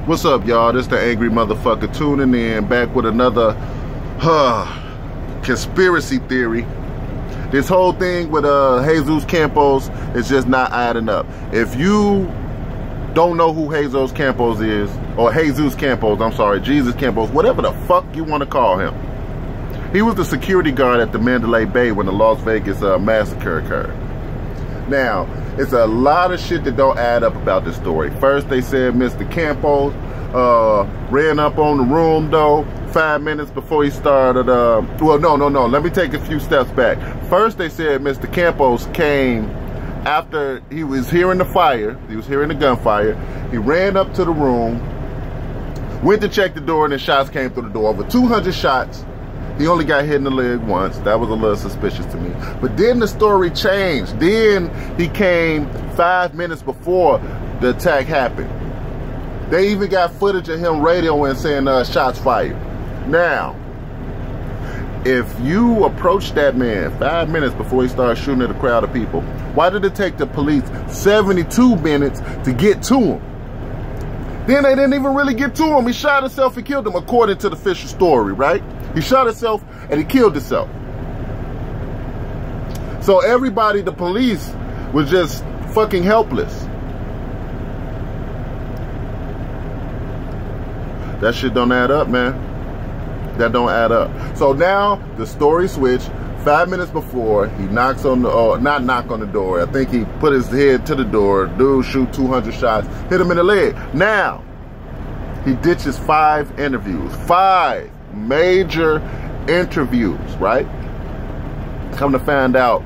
What's up, y'all? This the angry motherfucker tuning in, back with another conspiracy theory. This whole thing with Jesus Campos is just not adding up. If you don't know who Jesus Campos is, or Jesus Campos, I'm sorry, Jesus Campos, whatever the fuck you want to call him. He was the security guard at the Mandalay Bay when the Las Vegas massacre occurred. Now, it's a lot of shit that don't add up about this story. First, they said Mr. Campos ran up on the room, though, 5 minutes before he started. Well, no. Let me take a few steps back. First, they said Mr. Campos came after he was hearing the fire. He was hearing the gunfire. He ran up to the room, went to check the door, and then shots came through the door. Over 200 shots. He only got hit in the leg once. That was a little suspicious to me. But then the story changed. Then he came 5 minutes before the attack happened. They even got footage of him radioing saying shots fired. Now, if you approach that man 5 minutes before he started shooting at a crowd of people, why did it take the police 72 minutes to get to him? Then they didn't even really get to him. He shot himself and killed him, according to the official story, right? He shot himself and he killed himself. So everybody, the police, was just fucking helpless. That shit don't add up, man. That don't add up. So now the story switched. 5 minutes before, he knocks on the, not knock on the door. I think he put his head to the door. Dude shoot 200 shots, hit him in the leg. Now, he ditches 5 interviews. 5 major interviews, right? Come to find out,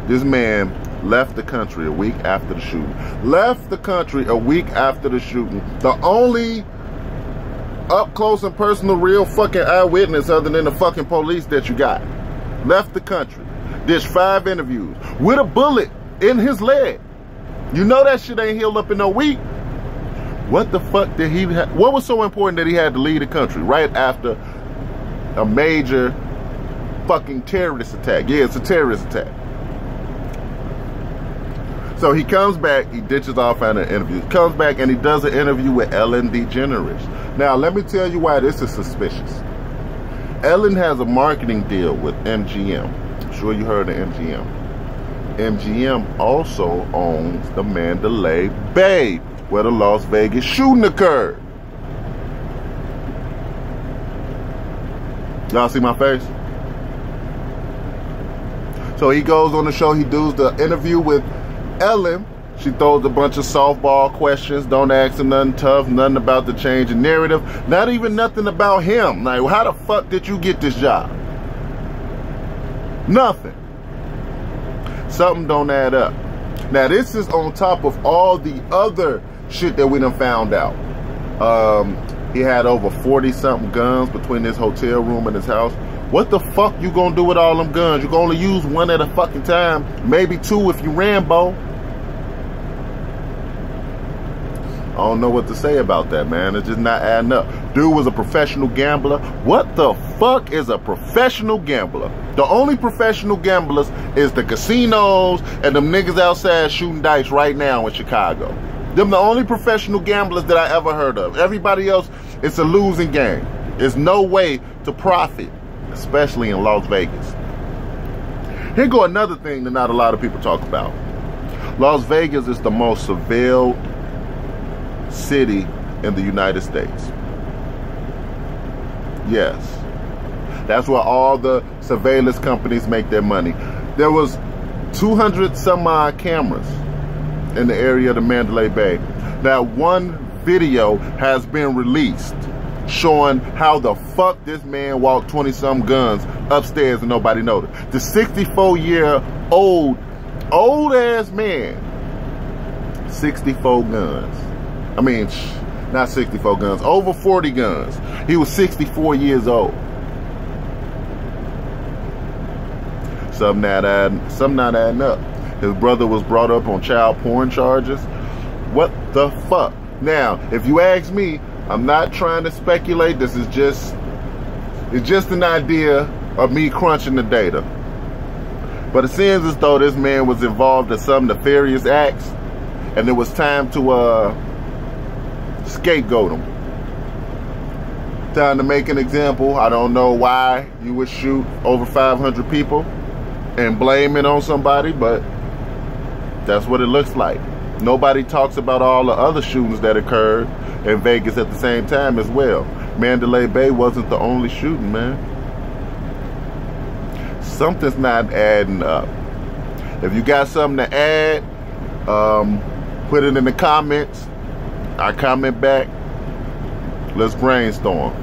this man left the country a week after the shooting. Left the country a week after the shooting. The only up close and personal real fucking eyewitness other than the fucking police that you got. Left the country. Ditched 5 interviews with a bullet in his leg. You know that shit ain't healed up in a week. What the fuck did he have? What was so important that he had to leave the country right after a major fucking terrorist attack? Yeah, it's a terrorist attack. So he comes back, he ditches off on an interview. Comes back and he does an interview with Ellen DeGeneres. Now, let me tell you why this is suspicious. Ellen has a marketing deal with MGM. I'm sure you heard of MGM. MGM also owns the Mandalay Bay, where the Las Vegas shooting occurred. Y'all see my face? So he goes on the show, he does the interview with Ellen. She throws a bunch of softball questions. Don't ask him nothing tough, nothing about the change in narrative. Not even nothing about him. Like, how the fuck did you get this job? Nothing. Something don't add up. Now, this is on top of all the other shit that we done found out. He had over 40-something guns between his hotel room and his house. What the fuck you gonna do with all them guns? You can only use one at a fucking time. Maybe 2 if you Rambo. I don't know what to say about that, man. It's just not adding up. Dude was a professional gambler. What the fuck is a professional gambler? The only professional gamblers is the casinos and them niggas outside shooting dice right now in Chicago. Them the only professional gamblers that I ever heard of. Everybody else, it's a losing game. There's no way to profit, especially in Las Vegas. Here go another thing that not a lot of people talk about. Las Vegas is the most surveilled city in the United States. Yes. That's where all the surveillance companies make their money. There was 200 some odd cameras in the area of the Mandalay Bay. Now, one video has been released showing how the fuck this man walked 20-some guns upstairs and nobody noticed. The 64-year-old, old-ass man, 64 guns. I mean, not 64 guns, over 40 guns. He was 64 years old. Something not adding up. His brother was brought up on child porn charges. What the fuck? Now, if you ask me, I'm not trying to speculate. This is just, it's just an idea of me crunching the data. But it seems as though this man was involved in some nefarious acts, and it was time to scapegoat him. Time to make an example. I don't know why you would shoot over 500 people and blame it on somebody, but that's what it looks like. Nobody talks about all the other shootings that occurred in Vegas at the same time as well. Mandalay Bay wasn't the only shooting, man. Something's not adding up. If you got something to add, put it in the comments. I comment back. Let's brainstorm.